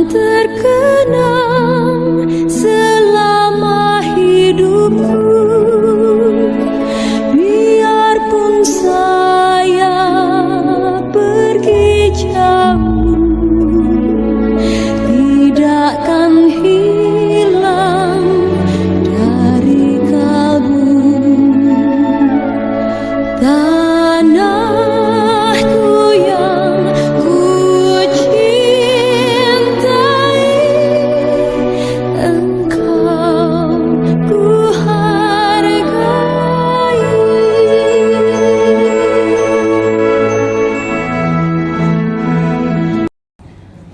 terkenang selama hidupku. Biarpun saya pergi jauh, tidakkan hilang dari kalbu. Tanahku yang ku cintai, engkau ku hargai.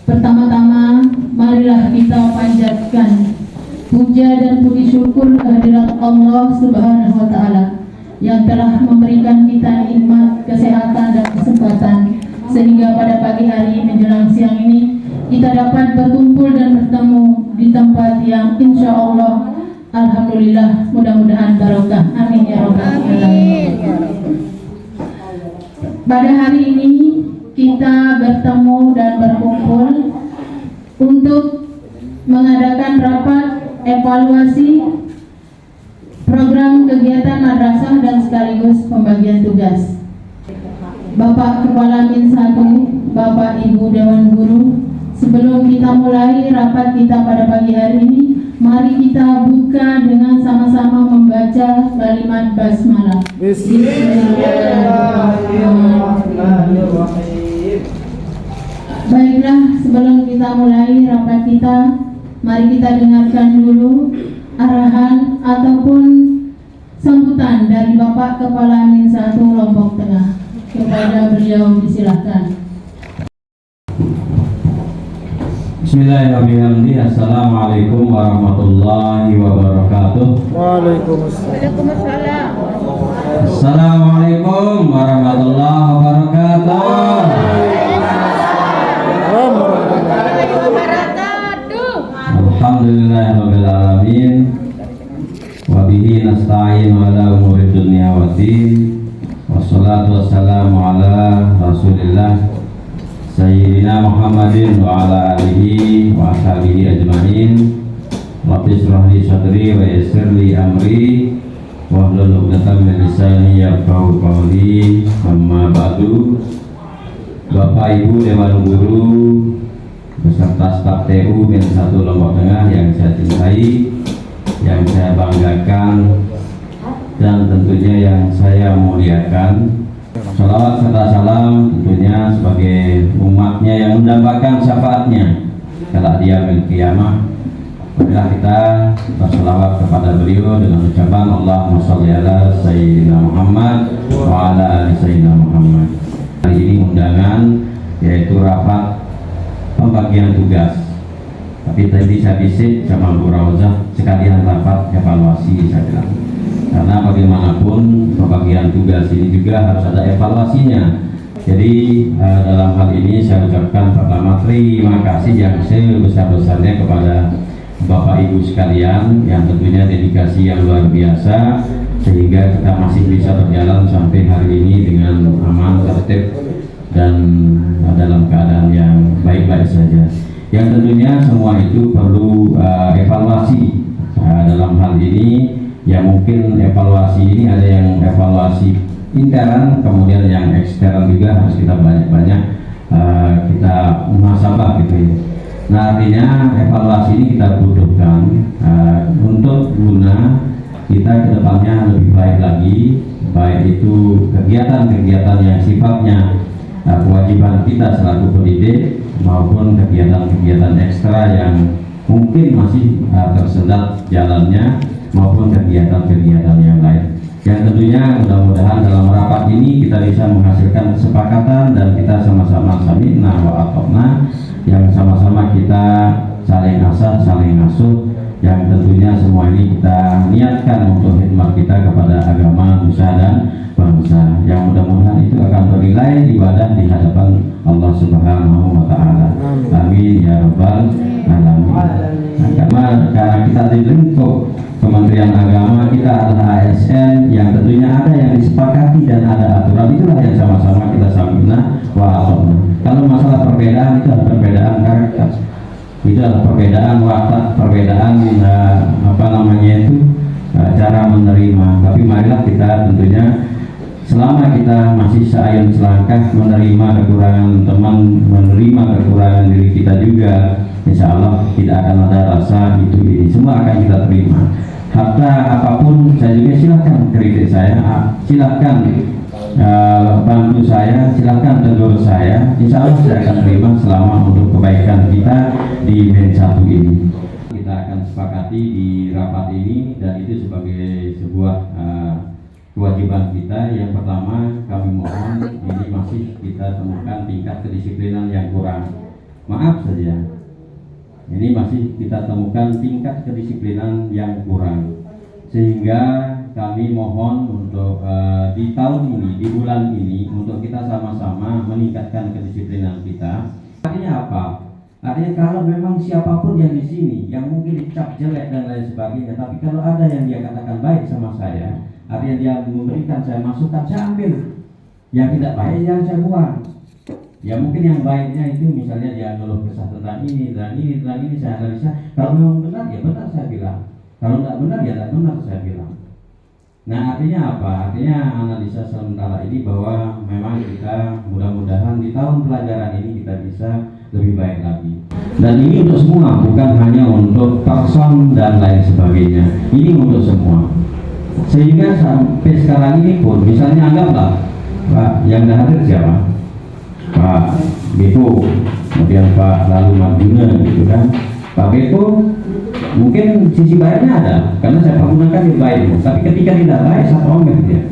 Pertama-tama, marilah kita panjatkan puja dan puji syukur kehadirat Allah Subhanahu wa Ta'ala yang telah memberikan kita nikmat kesehatan dan kesempatan sehingga pada pagi hari menjelang siang ini kita dapat berkumpul dan bertemu di tempat yang insya Allah alhamdulillah mudah-mudahan barokah. Amin ya rabbal alamin. Pada hari ini kita bertemu dan berkumpul untuk mengadakan rapat evaluasi program kegiatan madrasah dan sekaligus pembagian tugas. Bapak Kepala Min 1, Bapak Ibu Dewan Guru, sebelum kita mulai rapat kita pada pagi hari ini, mari kita buka dengan sama-sama membaca kalimat basmalah. Bismillahirrahmanirrahim. Baiklah, sebelum kita mulai rapat kita, mari kita dengarkan dulu arahan ataupun sambutan dari Bapak Kepala Min 1 Lombok Tengah. Kepada beliau disilahkan. Bismillahirrahmanirrahim. Assalamualaikum warahmatullahi wabarakatuh. Waalaikumsalam. Assalamualaikum warahmatullahi wabarakatuh. Alhamdulillahirabbil alamin. Wa bihi nasta'in ala umuri dunya waddin. Wassalatu wassalamu ala Rasulillah Sayyidina Muhammadin wa ala alihi wa ashabihi ajma'in. Rabbi shrah li sadri wa yassir li amri wahlul 'uqdatam min lisani yafqahu qawli. Amma ba'du. Bapak Ibu Dewan Guru beserta staf TU Min 1 Lombok Tengah yang saya cintai, yang saya banggakan, dan tentunya yang saya muliakan. Salawat serta salam tentunya sebagai umatnya yang mendambakan syafaatnya kelak di yaumil qiyamah. Marilah kita bersalawat kepada beliau dengan ucapan Allahumma sholli ala Sayyidina Muhammad wa ala ali Sayyidina Muhammad. Hari ini undangan yaitu rapat pembagian tugas, tapi tadi saya bisik sama Bu Rauzah sekalian rapat evaluasi saya bilang, karena bagaimanapun pembagian tugas ini juga harus ada evaluasinya. Jadi dalam hal ini saya ucapkan pertama terima kasih yang sebesar-besarnya kepada Bapak Ibu sekalian yang tentunya dedikasi yang luar biasa sehingga kita masih bisa berjalan sampai hari ini dengan aman, tertib, dan dalam keadaan yang baik-baik saja. Yang tentunya semua itu perlu evaluasi. Dalam hal ini ya mungkin evaluasi ini ada yang evaluasi intern, kemudian yang eksternal juga harus kita banyak-banyak kita muhasabah gitu ya. Nah artinya evaluasi ini kita butuhkan untuk guna kita kedepannya lebih baik lagi, baik itu kegiatan-kegiatan yang sifatnya kewajiban kita selaku pendidik maupun kegiatan-kegiatan ekstra yang mungkin masih tersendat jalannya maupun kegiatan-kegiatan yang lain. Yang tentunya mudah-mudahan dalam rapat ini kita bisa menghasilkan kesepakatan dan kita sama-sama sami'na wa ata'na, yang sama-sama kita saling asah, saling asuh, yang tentunya semua ini kita niatkan untuk khidmat kita kepada agama, nusa dan bangsa, yang mudah-mudahan itu akan bernilai ibadah di hadapan Allah Subhanahu wa Ta'ala. Amin ya rabbal alamin. Karena kita di lingkup Kementerian Agama, kita adalah ASN yang tentunya ada yang disepakati dan ada aturan, itulah yang sama-sama kita sami'na wa ata'na. Kalau masalah perbedaan itu ada perbedaan karakter. Itu adalah perbedaan watak, perbedaan cara menerima. Tapi marilah kita tentunya selama kita masih seayun selangkah menerima kekurangan teman, menerima kekurangan diri kita juga, insya Allah tidak akan ada rasa itu ini, semua akan kita terima. Hatta apapun saya juga silahkan kritik saya, silahkan bantu saya, silahkan tegur saya, insya Allah saya akan terima selama untuk kebaikan kita di BEN 1 ini. Kita akan sepakati di rapat ini, dan itu sebagai sebuah kewajiban kita. Yang pertama, kami mohon ini masih kita temukan tingkat kedisiplinan yang kurang. Maaf saja, ini masih kita temukan tingkat kedisiplinan yang kurang, sehingga kami mohon untuk di tahun ini, di bulan ini, untuk kita sama-sama meningkatkan kedisiplinan kita. Artinya apa? Artinya kalau memang siapapun yang di sini yang mungkin dicap jelek dan lain sebagainya, tapi kalau ada yang dia katakan baik sama saya, artinya dia memberikan saya masukan, saya ambil. Yang tidak baik yang saya buang. Ya mungkin yang baiknya itu misalnya dia ngeluh kesah tentang ini dan ini dan ini, saya analisa. Kalau memang benar ya benar saya bilang. Kalau tidak benar ya tidak benar saya bilang. Nah artinya apa? Artinya analisa sementara ini bahwa memang kita mudah-mudahan di tahun pelajaran ini kita bisa lebih baik lagi. Dan ini untuk semua, bukan hanya untuk person dan lain sebagainya. Ini untuk semua. Sehingga sampai sekarang ini pun, misalnya anggaplah Pak yang dah hadir siapa? Pak Beko, kemudian Pak Lalu Marduna gitu kan. Pak Beko mungkin sisi baiknya ada, karena saya pergunakan yang baik. Tapi ketika tidak baik, saya omel dia.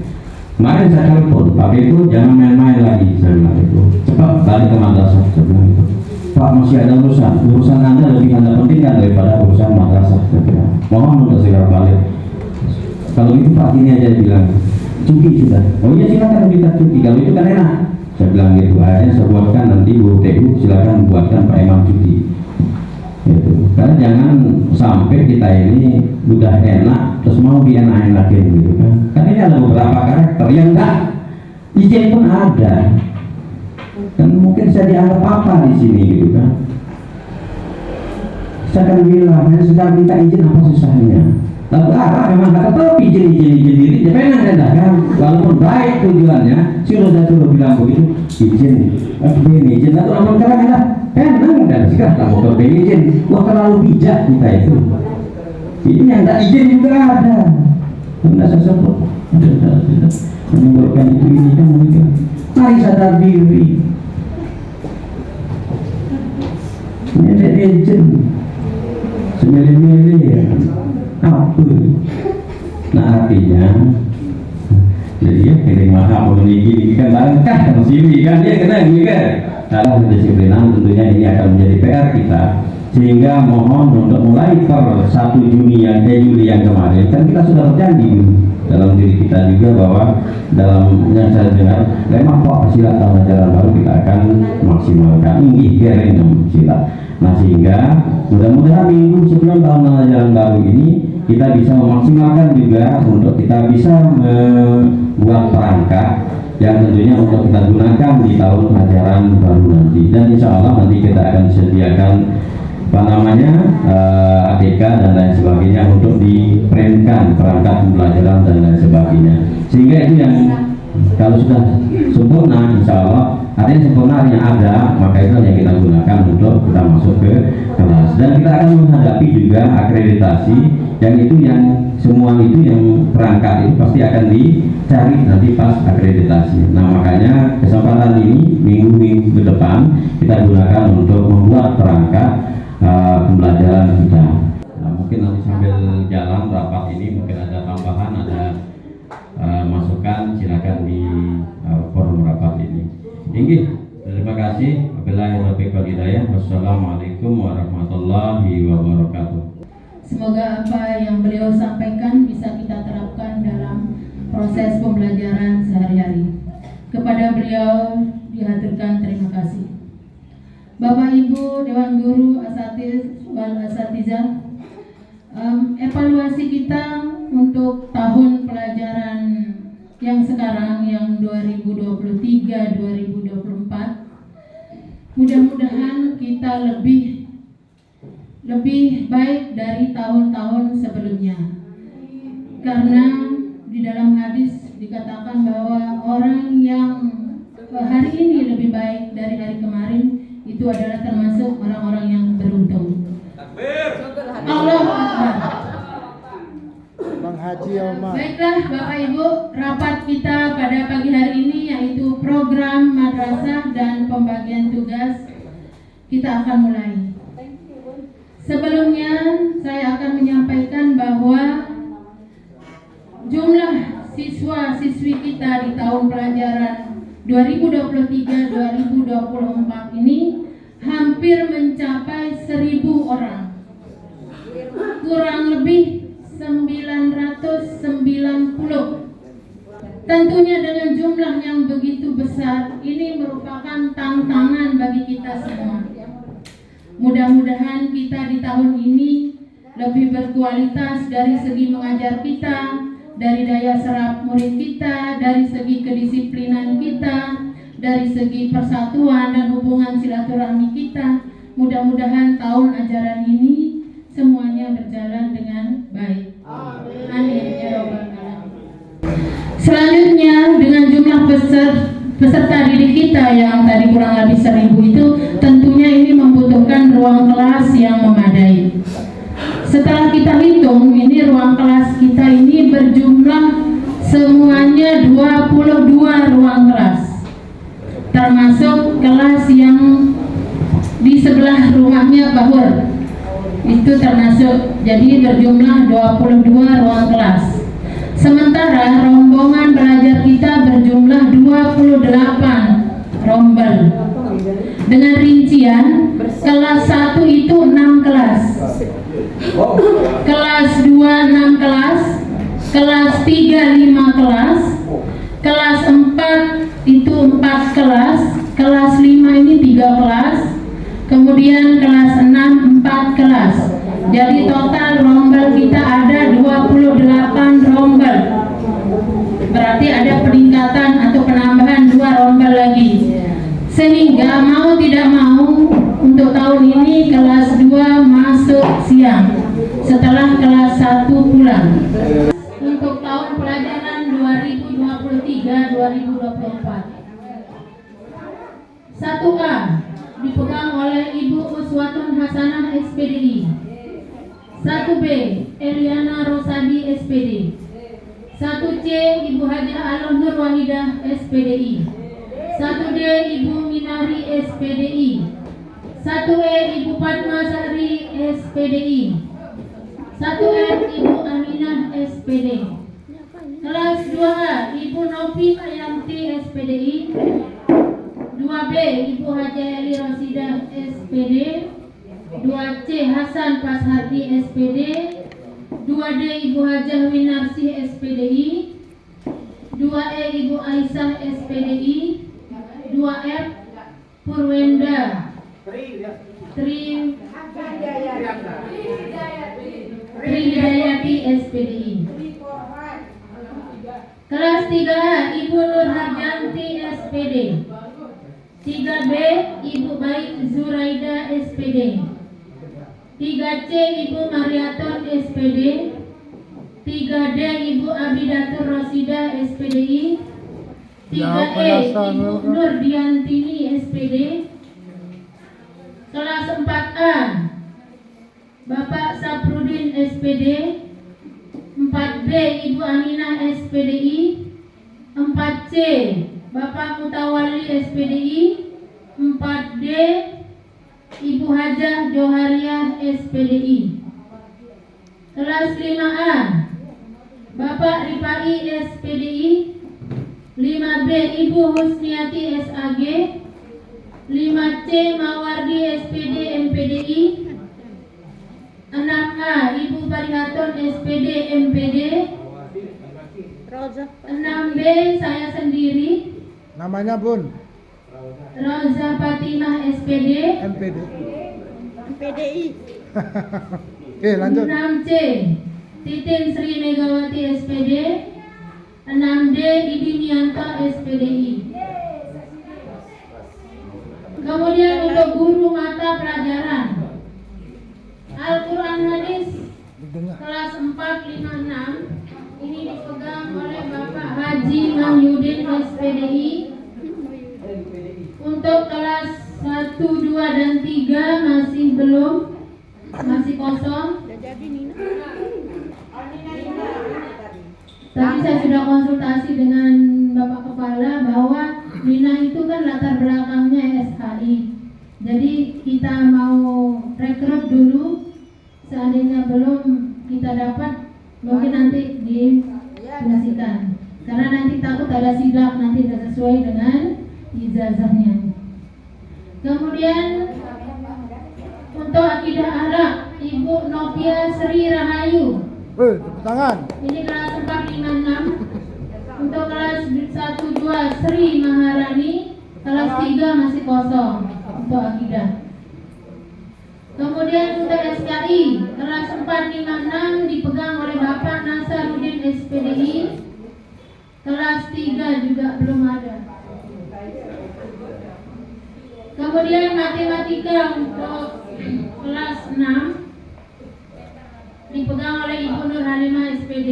Kemarin saya telepon, Pak Beko jangan main-main lagi, saya bilang itu. Cepat balik ke madrasah, saya bilang itu. Pak masih ada urusan Anda lebih Anda pentingkan daripada urusan madrasah, saya bilang. Mohon untuk segera balik. Kalau itu Pak ini aja bilang cuti sudah. Oh iya silakan kita cuti, kalau itu kan enak. Saya bilang gitu. Akhirnya saya buatkan nanti guru TU silakan buatkan Pak Imam cuti. Gitu. Karena jangan sampai kita ini udah enak terus mau dienak-enakin gitu kan. Kan ini ada beberapa karakter yang enggak izin pun ada. Dan mungkin saya dianggap apa di sini gitu kan. Saya akan bilang, saya sudah minta izin apa susahnya. Lalu memang kata tapi izin diri, jangan ada kan. Walaupun baik tujuannya, sudah bilang begitu, izin. Lalu amal kerana kan, dan sekarang kamu berbeda izin. Wah terlalu bijak kita itu. Ini yang tak izin juga ada. Tidak saya sebut, menimbulkan itu ini kan mereka. Mari sadar diri. Ini ada izin, semele-mele ya. Apa? Nah artinya jadi ya kena mahal ini kan langkah kan sini kan dia kena gini kan. Dalam kedisiplinan tentunya ini akan menjadi PR kita, sehingga mohon untuk mulai per 1 Juli yang kemarin kan kita sudah berjanji dalam diri kita juga bahwa dalam yang saya dengar lemah kok silat tahun ajaran baru kita akan maksimalkan inggih keren silat. Nah sehingga mudah-mudahan minggu sebelum tahun ajaran baru ini kita bisa memaksimalkan juga untuk kita bisa membuat perangkat yang tentunya untuk kita gunakan di tahun ajaran baru nanti. Dan insya Allah nanti kita akan sediakan ATK dan lain sebagainya untuk diprintkan perangkat pembelajaran dan lain sebagainya. Sehingga itu yang kalau sudah sempurna, insya Allah artinya sempurna yang ada, maka itu yang kita gunakan untuk kita masuk ke kelas. Dan kita akan menghadapi juga akreditasi, yang itu yang semua itu yang perangkat itu pasti akan dicari nanti pas akreditasi. Nah makanya kesempatan ini minggu-minggu ke depan kita gunakan untuk membuat perangkat pembelajaran kita. Nah, mungkin nanti sambil jalan rapat ini mungkin ada tambahan, ada masukan, silakan di forum rapat ini. Inggih, terima kasih. Wabillahi taufiq wal hidayah. Wassalamualaikum warahmatullahi wabarakatuh. Semoga apa yang beliau sampaikan bisa kita terapkan dalam proses pembelajaran sehari-hari. Kepada beliau dihaturkan terima kasih. Bapak Ibu Dewan Guru Asatiz wal Asatizah, evaluasi kita untuk tahun pelajaran yang sekarang yang 2023-2024, mudah-mudahan kita lebih lebih baik dari tahun-tahun sebelumnya. Karena di dalam hadis dikatakan bahwa orang yang hari ini lebih baik dari hari kemarin itu adalah termasuk orang-orang yang beruntung. Allahu Akbar. Bang Haji Oma. Baiklah Bapak Ibu, rapat kita pada pagi hari ini yaitu program madrasah dan pembagian tugas kita akan mulai. Sebelumnya saya akan menyampaikan bahwa jumlah siswa-siswi kita di tahun pelajaran 2023-2024 ini hampir mencapai 1.000 orang. Kurang lebih 990. Tentunya dengan jumlah yang begitu besar, ini merupakan tantangan bagi kita semua. Mudah-mudahan kita di tahun ini lebih berkualitas dari segi mengajar kita, dari daya serap murid kita, dari segi kedisiplinan kita, dari segi persatuan dan hubungan silaturahmi kita. Mudah-mudahan tahun ajaran ini semuanya berjalan dengan baik. Amin ya rabbal alamin. Selanjutnya dengan jumlah peserta didik kita yang tadi kurang lebih 1.000 itu, tentunya ini membutuhkan ruang kelas yang memadai. Setelah kita hitung, ini ruang kelas kita ini berjumlah semuanya 22 ruang kelas, termasuk kelas yang di sebelah rumahnya Bahur. Itu termasuk, jadi berjumlah 22 ruang kelas. Sementara rombongan belajar kita berjumlah 28 rombel. Dengan rincian, kelas 1 itu 6 kelas, kelas 2 6 kelas, kelas 3 5 kelas, kelas 4 itu 4 kelas, kelas 5 ini 3 kelas, kemudian kelas 6 4 kelas. Jadi total rombel kita ada 28 rombel. Berarti ada peningkatan atau penambahan 2 rombel lagi. Sehingga mau tidak mau untuk tahun ini kelas 2 masuk siang setelah kelas 1 pulang. Untuk tahun pelajaran 2023-2024. 1A dipegang oleh Ibu Uswatun Hasanah SPDI. 1B Eliana Rosadi SPD. 1C Ibu Hajah Alom Nur Wahidah SPDI. 1D Ibu Minari SPDI. 1E Ibu Padma Sari SPDI. 1F Ibu Aminah SPD. Kelas 2A Ibu Novi Ayanti SPDI. 2B Ibu Hajah Eli Rosidah SPD. 2C Hasan Pashardi SPD. 2D Ibu Hajah Winarsih SPDI. 2E Ibu Aisyah SPDI. 2F Purwenda Tridayati SPDI. Kelas 3A Ibu Nur Harjanti SPD. 3B Ibu Baik Zuraida SPD. 3C Ibu Mariaton SPD. 3D Ibu Abidatur Rosida SPDI. 3E Ibu Nur Diantini SPD. Kelas 4A Bapak Saprudin SPD. 4B Ibu Aminah SPDI. 4C Bapak Mutawalli SPDI. 4D Ibu Hajah Johariah SPDI. Kelas 5A Bapak Rifai SPDI. 5B Ibu Husniati SAG. 5C Mawardi SPD MPDI. 6A Ibu Parihaton SPD MPD. 6B saya sendiri. Namanya Bun. Roza Fatimah SPD. MPD. MPDI. Oke, lanjut. 6C Titin Sri Megawati SPD. 6D Idi Mianto SPDI. Kemudian untuk guru mata pelajaran Haji Mahyudin SPDI. Untuk kelas 1, 2, dan 3 masih belum, masih kosong. Tadi saya sudah konsultasi dengan Bapak Kepala bahwa Nina itu kan latar belakangnya SHI. Jadi kita mau rekrut dulu, seandainya belum kita dapat, mungkin nanti difungsikan. Karena nanti takut ada sidak, nanti tidak sesuai dengan ijazahnya. Kemudian untuk akidah Arab, Ibu Novia Sri Rahayu. Tepuk tangan. Ini kelas 4, 5, 6. Untuk kelas 1, 2 Sri Maharani. Kelas 3 masih kosong untuk akidah. Kemudian untuk SKI kelas 4, 5, 6 dipegang oleh Bapak Nasaruddin SPDI. Kelas 3 juga belum ada. Kemudian matematika untuk kelas 6 dipegang oleh Ibu Nur Halimah SPD.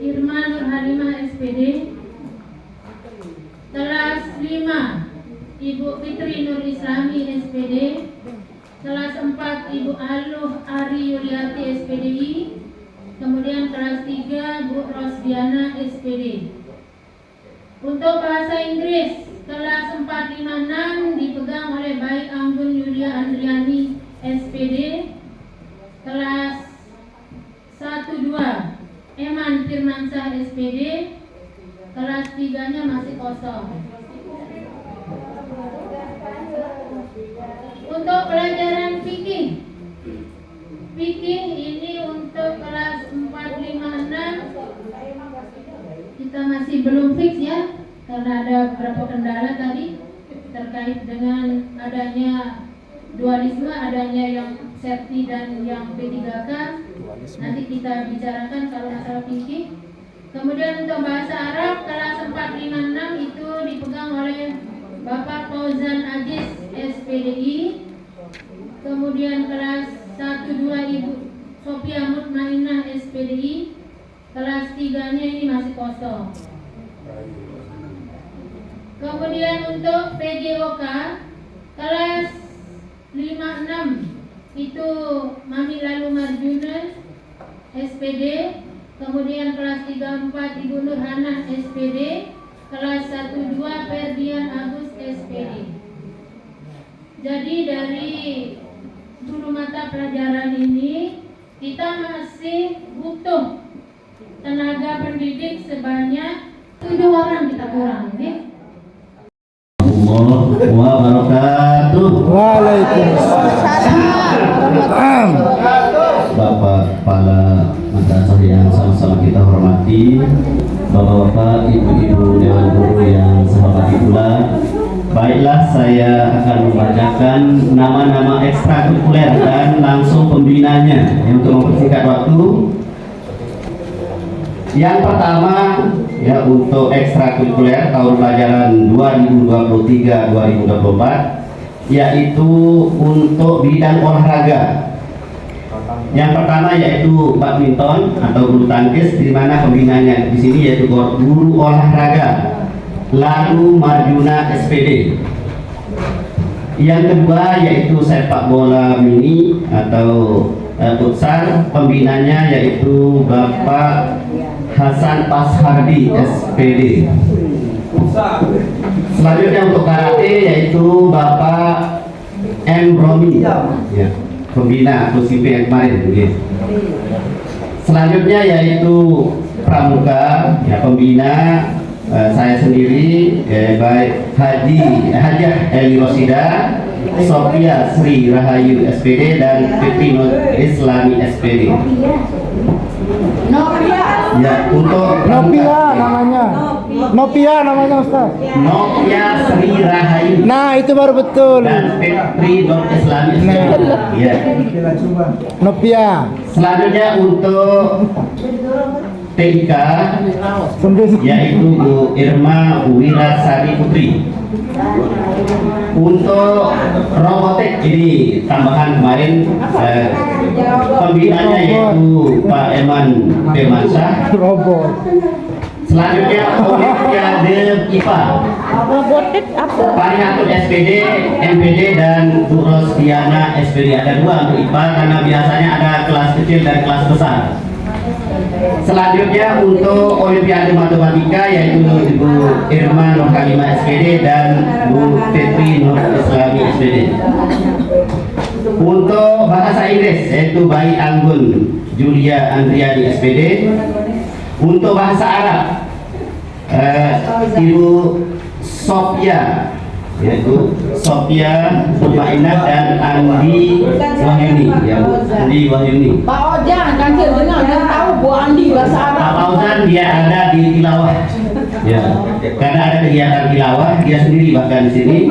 Irma Nur Halimah SPD. Kelas 5 Ibu Fitri Nur Islami SPD. Kelas 4 Ibu Aluh Ari Yuliati SPDI. Kemudian kelas 3 Bu Rosdiana SPD. Untuk bahasa Inggris kelas 4, 5, 6 dipegang oleh Baik Anggun Yulia Andriani SPD. Kelas 1, 2 Eman Firmansyah SPD. Kelas 3-nya masih kosong. Untuk pelajaran fikih ini untuk kelas 4, 5, 6 kita masih belum fix ya, karena ada beberapa kendala tadi terkait dengan adanya dualisme, adanya yang serti dan yang P3K. Nanti kita bicarakan kalau masalah fikih. Kemudian untuk bahasa Arab kelas 4, 5, 6 itu dipegang oleh Bapak Fauzan Aziz SPDI. Kemudian kelas 1, 2 Ibu Sophia Mutmainah SPDI. Kelas 3-nya ini masih kosong. Kemudian untuk PJOK kelas 5, 6 itu Mami Lalu Marjuna SPD. Kemudian kelas 3, 4 Ibu Nur Hana SPD. Kelas 1, 2 Ferdian Agus SPD. Jadi dari 10 mata pelajaran ini kita masih butuh tenaga pendidik sebanyak 7 orang kita kurang ya. Wabarakatuh. Waalaikumsalam. Bapak Kepala Madrasah yang sama-sama kita hormati, Bapak-bapak, Ibu-ibu Dewan Guru yang saya hormati pula. Baiklah, saya akan membacakan nama-nama ekstrakurikuler dan langsung pembinanya untuk mempersingkat waktu. Yang pertama ya, untuk ekstrakurikuler tahun pelajaran 2023-2024 yaitu untuk bidang olahraga. Yang pertama yaitu badminton atau bulu tangkis, di mana pembinanya di sini yaitu guru olahraga Lalu Marjuna SPD. Yang kedua yaitu sepak bola mini atau futsal, pembinanya yaitu Bapak Hasan Pashardi SPD. Selanjutnya untuk karate yaitu Bapak M. Romi ya, pembina Kusipe yang kemarin ya. Selanjutnya yaitu pramuka ya, pembina saya sendiri baik Hajah Eli Rosida, Sophia Sri Rahayu SPD dan Fitri Islami SPD. Ya, untuk Novia namanya. Novia namanya Ustaz. Novia Sri Rahayu. Nah, itu baru betul. Dan Fitri Islami SPD. Ya. Novia. Selanjutnya untuk TIK Sampai yaitu Bu Irma Wirasari Putri. Untuk robotik ini tambahan kemarin pembinanya yaitu Pak Eman Firmansyah. robot. Selanjutnya Olimpiade IPA. Robotik apa? Parihatun SPD, MPD dan Bu Rosdiana SPD. Ada 2 untuk IPA karena biasanya ada kelas kecil dan kelas besar. Selanjutnya untuk Olimpiade Matematika yaitu Ibu Irma Nur Halimah SPD dan Bu Fitri Nur Islami SPD. Untuk bahasa Inggris yaitu Bayi Anggun Julia Andriani SPD. Untuk bahasa Arab Ibu Sofia yaitu Sofia Mutmainah dan Andi Wahyuni ya Bu Andi Wahyuni. Pak Ojan kan dia dengar dan tahu Bu Andi bahasa Arab. Pak Fauzan dia ada di tilawah ya karena ada kegiatan tilawah dia sendiri bahkan di sini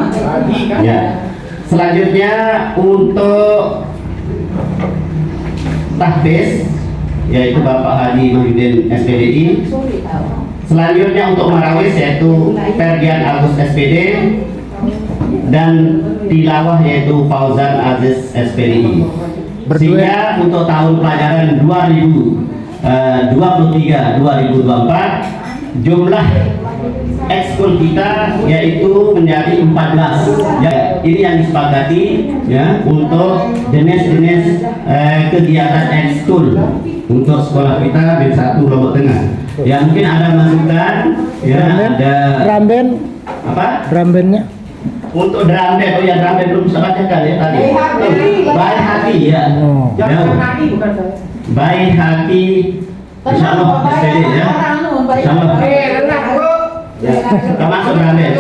ya. Selanjutnya untuk tahfiz yaitu Bapak Haji Muhyiddin SPDI. Selanjutnya untuk marawis yaitu Ferdian Agus SPD dan tilawah yaitu Fauzan Aziz SPDI. Sehingga untuk tahun pelajaran 2023-2024 jumlah ekskul kita yaitu menjadi 14 ya. Ini yang disepakati ya untuk jenis-jenis kegiatan ekskul untuk sekolah kita B1 Lombok Tengah. Ya mungkin ada masukan ya ada Drum apa? bandnya. Untuk drum band, oh ya drum band belum bisa bacakan ya tadi. Baik hati ya. Jangan kaki bukan saya. Baik hati. Insyaallah SPD ya. Insyaallah. Ya, termasuk drum band.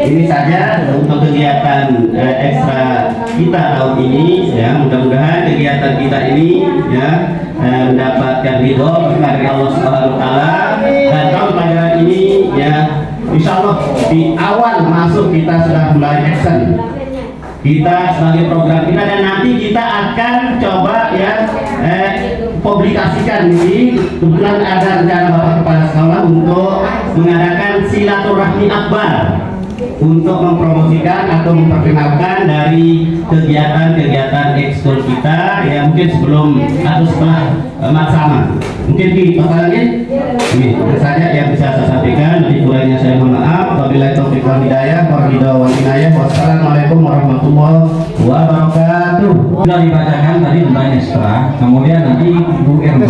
Ini saja untuk kegiatan ekstra kita tahun ini ya. Mudah-mudahan kegiatan kita ini ya mendapatkan ridho dari Allah Subhanahu wa taala dan tahun pelajaran ini ya insya Allah di awal masuk kita sudah mulai action kita sebagai program kita dan nanti kita akan coba ya publikasikan ini. Kebetulan ada rencana Bapak Kepala Sekolah untuk mengadakan silaturahmi akbar untuk mempromosikan atau memperkenalkan dari kegiatan-kegiatan ekskul kita ya mungkin sebelum atau setelah maksama. Mungkin di lagi ini saja yang bisa saya sampaikan. Lebih kurangnya saya mohon maaf. Wabillahi taufiq wal hidayah wal inayah. Wassalamualaikum warahmatullahi wabarakatuh. Sudah dibacakan tadi tentang ekstra, kemudian nanti Bu Irma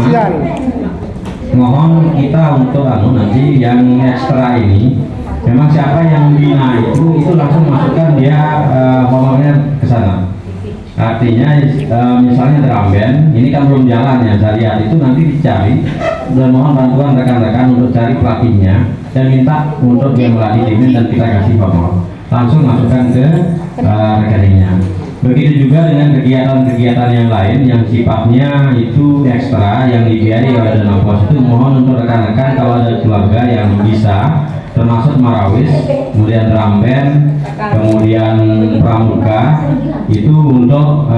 mohon kita untuk nanti yang ekstra ini memang siapa yang membina itu langsung masukkan dia ngomongnya ke sana. Artinya misalnya drum band ini kan belum jalan ya, saya lihat itu nanti dicari dan mohon bantuan rekan-rekan untuk cari pelatihnya dan minta untuk dia melatih timnya dan kita kasih honor langsung masukkan ke rekeningnya. Begitu juga dengan kegiatan-kegiatan yang lain yang sifatnya itu ekstra yang dibiayai oleh dana pos itu mohon untuk rekan-rekan kalau ada keluarga yang bisa termasuk marawis, kemudian drum band, kemudian pramuka itu untuk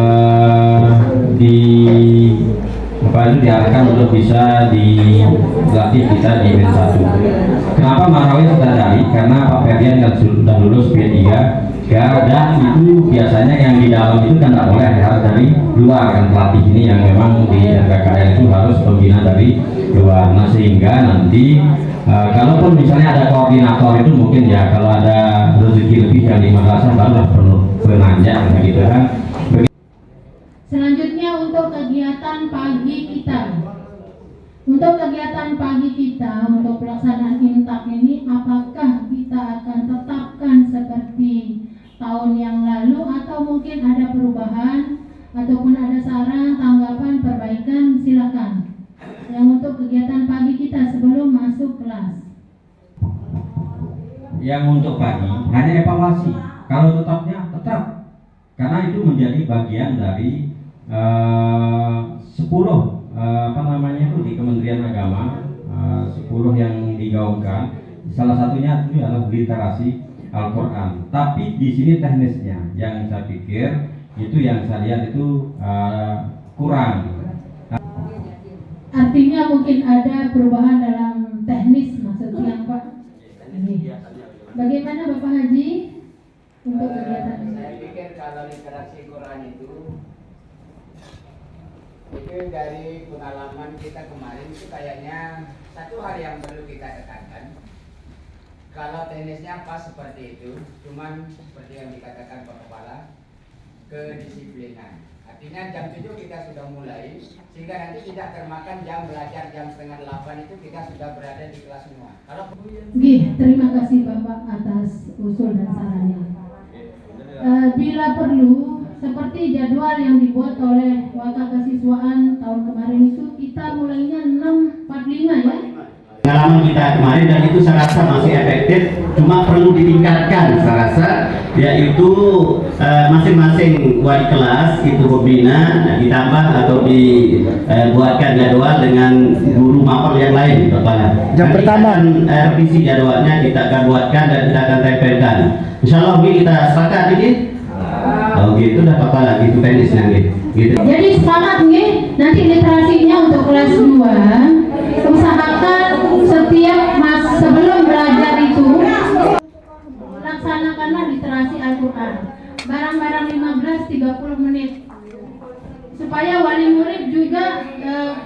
diarahkan untuk bisa dilatih kita di band 1. Kenapa marawis kita cari? Karena Pak Ferdian kan sudah lulus B3 dan itu biasanya yang di dalam itu kan tidak boleh harus dari luar kan pelatih ini yang memang di RKKL itu harus pembina dari luar. Nah sehingga nanti kalaupun misalnya ada koordinator itu mungkin ya kalau ada rezeki lebih yang di madrasah barulah perlu penanjak begitu kan. Selanjutnya untuk kegiatan pagi kita. Untuk kegiatan pagi kita, untuk pelaksanaan intak ini, apakah kita akan tetapkan seperti tahun yang lalu atau mungkin ada perubahan ataupun ada saran, tanggapan, perbaikan, silakan. Yang untuk kegiatan pagi kita sebelum masuk kelas. Yang untuk pagi hanya evaluasi. Kalau tetapnya tetap, karena itu menjadi bagian dari 10 di Kementerian Agama 10 yang digaungkan. Salah satunya itu adalah literasi Al-Quran. Tapi di sini teknisnya yang saya pikir itu yang saya lihat itu kurang. Artinya mungkin ada perubahan dalam teknis maksudnya Pak. Bagaimana Bapak Haji untuk kegiatan ini? Saya pikir kalau literasi Quran itu dari pengalaman kita kemarin itu kayaknya satu hal yang perlu kita tekankan. Kalau teknisnya pas seperti itu, cuman seperti yang dikatakan Pak Kepala, kedisiplinan. Artinya jam 7 kita sudah mulai, sehingga nanti tidak termakan jam belajar jam setengah 8 itu kita sudah berada di kelas semua. Kalau Terima kasih Bapak atas usul dan sarannya. Bila perlu, seperti jadwal yang dibuat oleh Wakil Kesiswaan tahun kemarin itu, kita mulainya 6.45 ya. Pengalaman kita kemarin dan itu saya rasa masih efektif, cuma perlu ditingkatkan saya rasa, yaitu masing-masing wali kelas itu pembina ditambah atau dibuatkan jadwal dengan guru mapel yang lain Bapak. Jam pertama revisi jadwalnya kita akan buatkan dan kita akan tempelkan. Insyaallah kita sepakat ini. Oh gitu dah Bapak lagi itu teknisnya gitu. Jadi sepakat nggih, nanti literasinya untuk kelas 2 usahakan setiap sebelum belajar itu laksanakanlah literasi Al-Quran barang-barang 15-30 menit supaya wali murid juga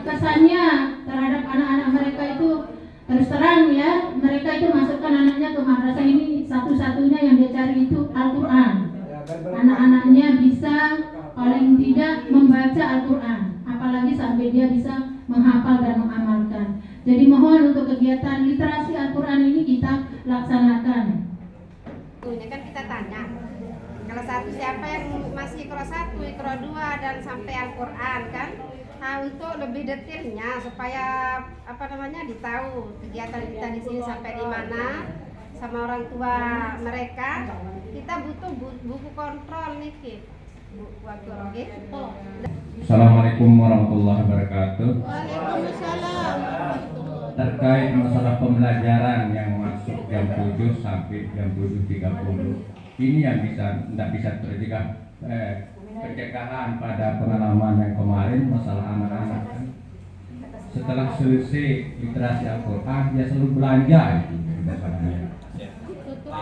kesannya terhadap anak-anak mereka itu terus terang ya, mereka itu masukkan anaknya ke madrasah ini satu-satunya yang dia cari itu Al-Quran. Anak-anaknya bisa paling tidak membaca Al-Quran, apalagi sampai dia bisa menghafal dan mengamalkan. Jadi mohon untuk kegiatan literasi Al-Quran ini kita laksanakan. Ini kan kita tanya, kalau satu siapa yang masih Iqra 1, Iqra 2 dan sampai Al-Quran kan? Nah, untuk lebih detailnya supaya ditahu kegiatan kita di sini sampai di mana sama orang tua mereka, kita butuh buku kontrol nih Assalamualaikum warahmatullahi wabarakatuh. Waalaikumsalam. Terkait masalah pembelajaran yang masuk jam 7 sampai jam 7.30, ini yang tidak bisa tercegah. Pencegahan pada pengalaman yang kemarin masalah anak-anak kan. Setelah selesai literasi Al-Quran dia selalu belanja itu biasanya.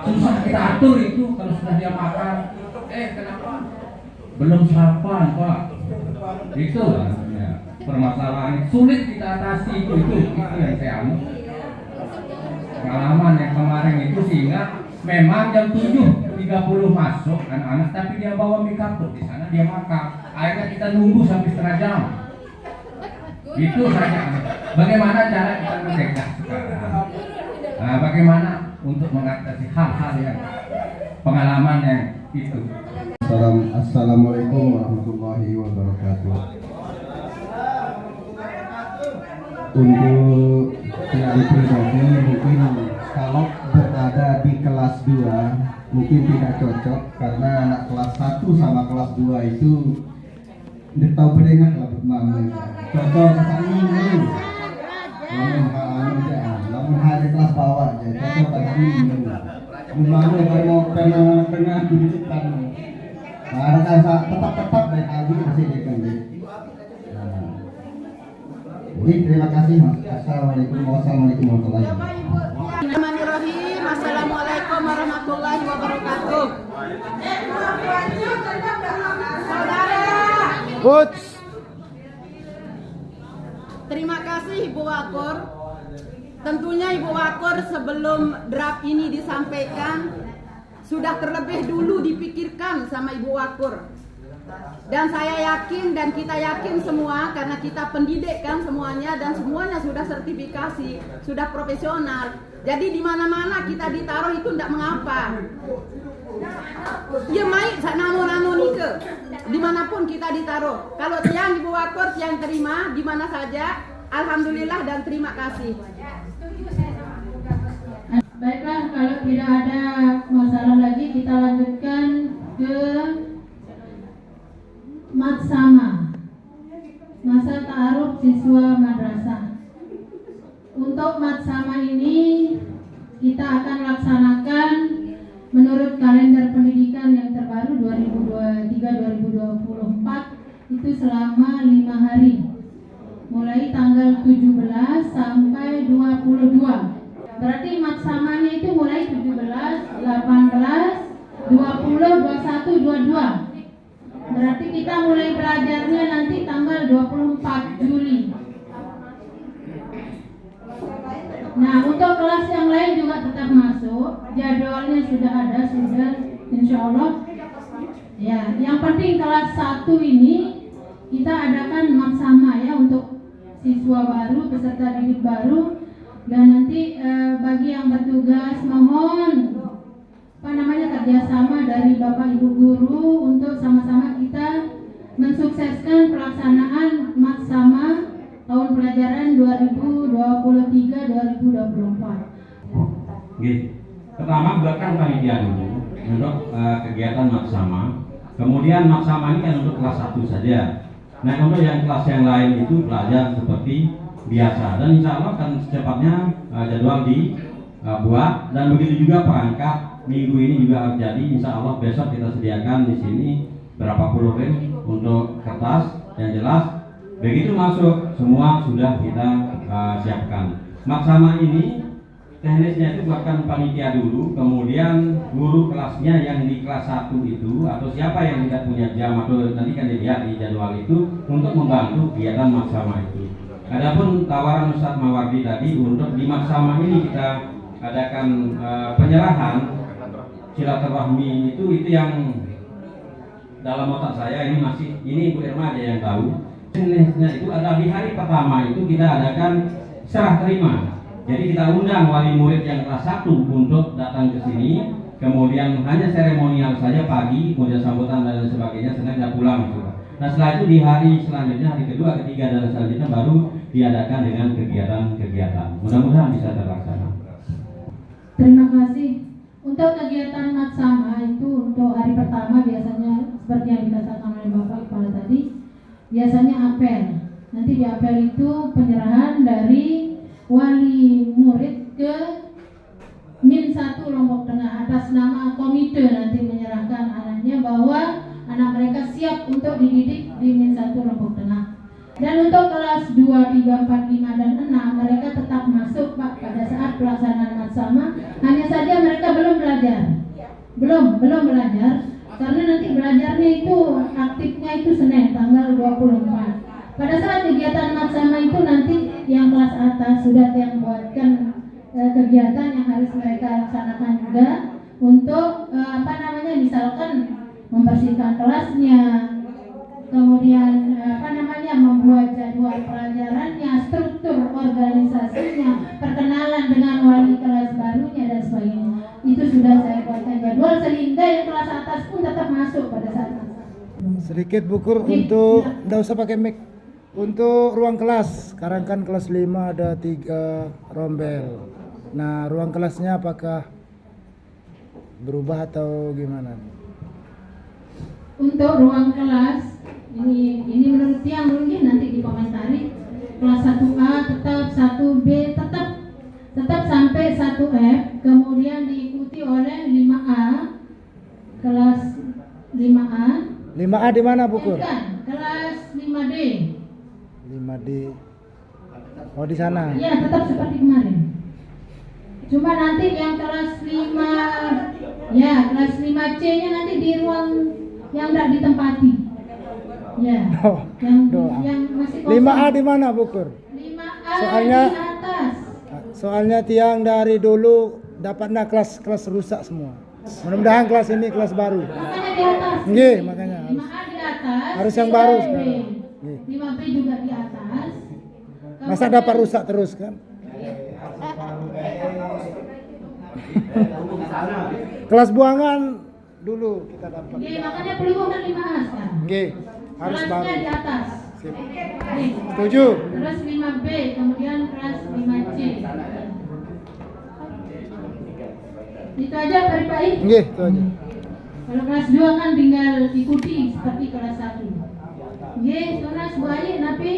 Susah kita atur itu kalau sudah dia makan. Kenapa? Belum sarapan Pak. Itu ya, permasalahan sulit kita atasi itu yang saya anu. Pengalaman yang kemarin itu sehingga memang jam 7.30 masuk anak-anak, tapi dia bawa mie kapur di sana dia makan. Akhirnya kita nunggu sampai setengah jam. Itu saja. Bagaimana cara kita mencegah sekarang? Nah, bagaimana untuk mengatasi hal-hal yang pengalaman yang itu? Assalamualaikum warahmatullahi wabarakatuh. Untuk yang pribadi mungkin kalau berada di kelas 2 mungkin tidak cocok karena anak kelas 1 sama kelas 2 itu tidak tahu beringat lah bermampu. Cocok kesana ini. Namun hari kelas bawah aja cocok kesana ini. Memang kalau pernah diceritakan. Nah, tetap dari pagi masih dekan. Terima kasih Mas. Assalamualaikum warahmatullahi wabarakatuh. Bismillahirrahmanirrahim. Assalamualaikum warahmatullahi wabarakatuh. Coach. Terima kasih Ibu Wakor. Tentunya Ibu Wakor sebelum draft ini disampaikan sudah terlebih dulu dipikirkan sama Ibu Wakor. Dan saya yakin dan kita yakin semua karena kita pendidik kan semuanya dan semuanya sudah sertifikasi, sudah profesional. Jadi di mana-mana kita ditaruh itu tidak mengapa. Ya main nano nike dimanapun kita ditaruh. Kalau tiang Ibu Wakor tiang terima di mana saja, alhamdulillah dan terima kasih. Baiklah, kalau tidak ada masalah lagi kita lanjutkan ke Matsama, masa ta'aruf siswa madrasah. Untuk Matsama ini kita akan laksanakan menurut kalender pendidikan yang terbaru 2023-2024 itu selama 5 hari mulai tanggal 22. Berarti kita mulai belajarnya nanti tanggal 24 Juli. Nah, untuk kelas yang lain juga tetap masuk. Jadwalnya sudah ada, sudah insya Allah. Ya, yang penting kelas 1 ini kita adakan maksama ya untuk siswa baru, peserta didik baru. Dan nanti bagi yang bertugas mohon kerjasama dari Bapak Ibu Guru untuk sama-sama kita mensukseskan pelaksanaan maksama tahun pelajaran 2023-2024. Pertama buatkan panitia dulu untuk kegiatan maksama. Kemudian maksama ini kan untuk kelas 1 saja. Nah, untuk yang kelas yang lain itu belajar seperti biasa, dan insya Allah kan secepatnya jadwal dibuat, dan begitu juga perangkat minggu ini juga harus jadi. Insya Allah besok kita sediakan di sini berapa puluh rim untuk kertas yang jelas. Begitu masuk semua sudah kita siapkan. Maksama ini teknisnya itu buatkan panitia dulu, kemudian guru kelasnya yang di kelas 1 itu atau siapa yang tidak punya jam atau nanti kan dilihat di jadwal itu untuk membantu kegiatan maksama itu. Adapun tawaran Ustadz Mawardi tadi untuk di maksama ini kita adakan penyerahan silaturahmi itu yang dalam otak saya ini ini Bu Irma aja yang tahu. Jenisnya itu ada di hari pertama itu kita adakan serah terima. Jadi kita undang wali murid yang kelas 1 untuk datang ke sini, kemudian hanya seremonial saja pagi, kemudian sambutan dan sebagainya, setelah kita pulang. Nah, setelah itu di hari selanjutnya, hari kedua, ketiga dan selanjutnya baru diadakan dengan kegiatan-kegiatan. Mudah-mudahan bisa terlaksana. Terima kasih. Untuk kegiatan maksama itu untuk hari pertama biasanya seperti yang dikatakan oleh Bapak Kepala tadi, biasanya apel. Nanti di apel itu penyerahan dari wali murid ke Min 1 Lombok Tengah atas nama komite, nanti menyerahkan anaknya bahwa anak mereka siap untuk dididik di Min 1 Lombok Tengah. Dan untuk kelas 2, 3, 4, 5, dan 6 mereka tetap masuk Pak pada saat pelaksanaan maksama. Hanya saja mereka belum belajar. Belum belajar karena nanti belajarnya itu aktifnya itu Senin tanggal 24. Pada saat kegiatan maksama itu nanti yang kelas atas sudah yang buatkan kegiatan yang harus mereka laksanakan juga untuk misalkan membersihkan kelasnya, kemudian membuat jadwal pelajarannya, struktur organisasinya, perkenalan dengan wali kelas barunya dan sebagainya. Itu sudah saya buatkan jadwal sehingga yang kelas atas pun tetap masuk pada saat maksama. Sedikit Bukur untuk enggak usah pakai mic. Untuk ruang kelas, sekarang kan kelas 5 ada 3 rombel. Nah, ruang kelasnya apakah berubah atau gimana? Untuk ruang kelas ini menurut yang mungkin nanti dikomentari. Kelas 1A tetap, 1B tetap sampai 1F, kemudian diikuti oleh 5A. Kelas 5A. 5A di mana, Bukur? Kelas 5D. 5D. Oh, di sana. Iya, tetap seperti kemarin. Cuma nanti yang kelas 5, ya kelas 5C-nya nanti di ruang yang tidak ditempati. Ya. Yang masih kosong. 5A di mana, Bukur? 5A soalnya di atas. Soalnya tiang dari dulu dapatnya kelas rusak semua. Mudah-mudahan kelas ini kelas baru. Makanya di atas. Nggih, makanya 5A di atas. harus yang baru sekarang. 5B juga di atas. Masa dapat rusak terus kan? Kelas buangan dulu kita dapat. Oke, makanya perlu kan 5A sekarang. Oke, harus Kelasnya baru. di atas. Sip. Oke. Setuju? Terus 5B, kemudian kelas 5C. Itu aja Pak Pai. Oke, itu aja. Kalau kelas 2 kan tinggal ikuti seperti kelas 1. Oke, Tunas Buayi, Napi.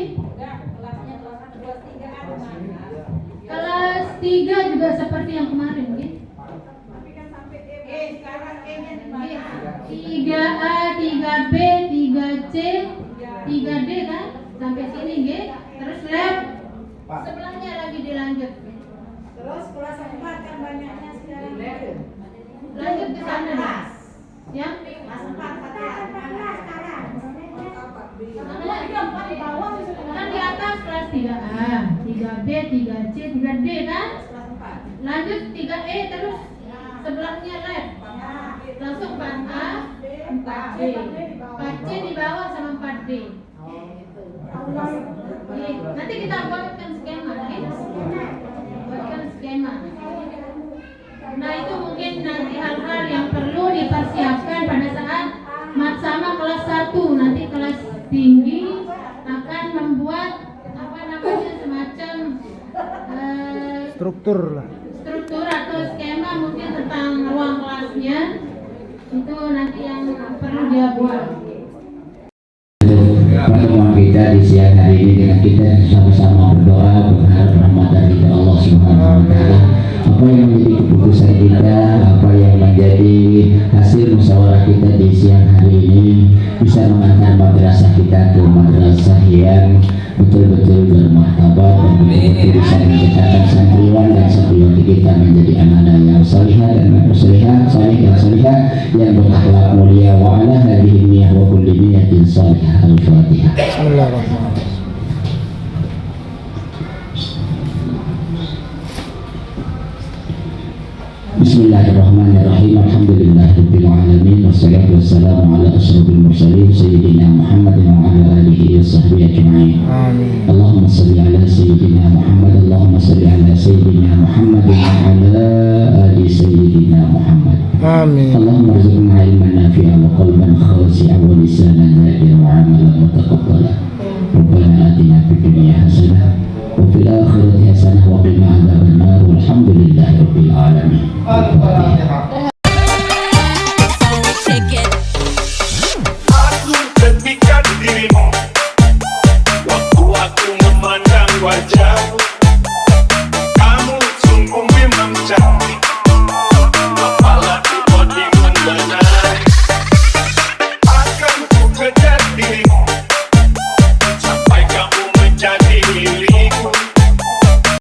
Kelas 3 juga seperti yang kemarin, oke? 3A, 3B, 3C, 3D kan? Sampai sini, oke? Terus lab sebelahnya lagi dilanjut. Terus kelas 4 kan banyaknya sekarang. Lanjut ke sana. Yang kan di atas kelas 3A, 3B, 3C, 3D kan? Lanjut 3E terus sebelahnya lab. Langsung 4A, 4B. 4C di bawah sama 4D. Nanti kita buatkan skema, buatkan skema. Nah itu mungkin nanti hal-hal yang perlu dipersiapkan pada saat sama kelas 1. Nanti kelas tinggi akan membuat apa namanya semacam struktur lah. Struktur atau skema mungkin tentang ruang kelasnya. Itu nanti yang perlu dia buat. Pertemuan kita di siang hari ini dengan kita sama-sama berdoa berharap rahmat dari Allah Subhanahu wa taala. Apa yang menjadi keputusan kita, apa yang menjadi hasil musyawarah kita di siang hari ini bisa mengantar madrasah kita ke madrasah yang betul-betul bermartabat dan betul-betul bisa menciptakan santriwan dan santriwati kita menjadi amanah yang salihah dan salihah, salih dan salihah yang berakhlak mulia. Wa ala hadhihi niyyah wa kulli niyatin salihah. Al-Fatihah. Bismillahirrahmanirrahim. Bismillahirrahmanirrahim. Alhamdulillahirabbil alamin wassalatu wassalamu ala asyrofil mursalin sayyidina Muhammadin wa ala alihi wa sahbihi ajma'in. Amin. Allahumma shalli ala sayyidina Muhammad. Allahumma shalli ala sayyidina Muhammad wa ala ali sayyidina Muhammad. Amin. Allahumma rzuqna ilman nafi'an wa qalban khashi'an wa lisanan zakiran wa amalan mutaqabbalan. Rabbana atina fid dunya hasanah wa fil akhirati hasanah wa qina adzabannar. Walhamdulillahirabbil alamin. Al-Fatihah.